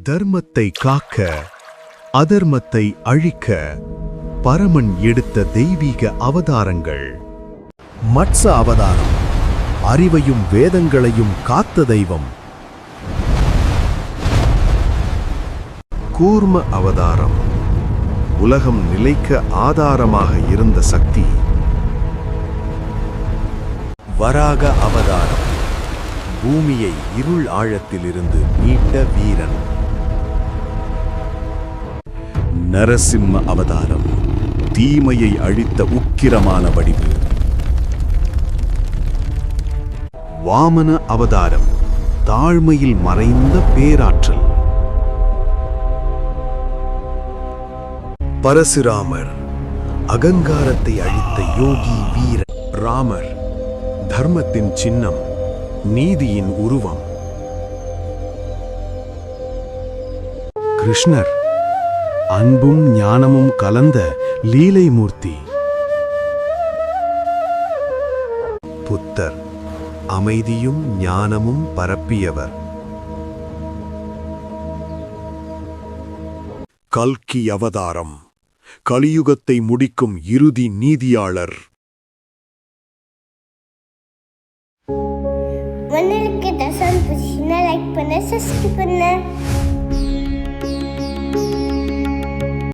தர்மத்தை காக்க அதர்மத்தை அழிக்க பரமன் எடுத்த தெய்வீக அவதாரங்கள். மத்ஸ அவதாரம் அறிவையும் வேதங்களையும் காத்த தெய்வம். கூர்ம அவதாரம் உலகம் நிலைக்க ஆதாரமாக இருந்த சக்தி. வராக அவதாரம் பூமியை இருள் ஆழத்திலிருந்து மீட்ட வீரன். நரசிம்ம அவதாரம் தீமையை அழித்த உக்கிரமான வடிவு. வாமன அவதாரம் தாழ்மையில் மறைந்த பேராற்றல். பரசுராமர் அகங்காரத்தை அழித்த யோகி வீரன். ராமர் தர்மத்தின் சின்னம், நீதியின் உருவம். கிருஷ்ணர் அன்பும் ஞானமும் கலந்த லீலை மூர்த்தி. புத்தர் அமைதியும் ஞானமும் பரப்பியவர். கல்கி அவதாரம் கலியுகத்தை முடிக்கும் இறுதி நீதியாளர். உங்களுக்கு தசன் புஷின லைக் பண்ண சப்ஸ்கிரைப் பண்ண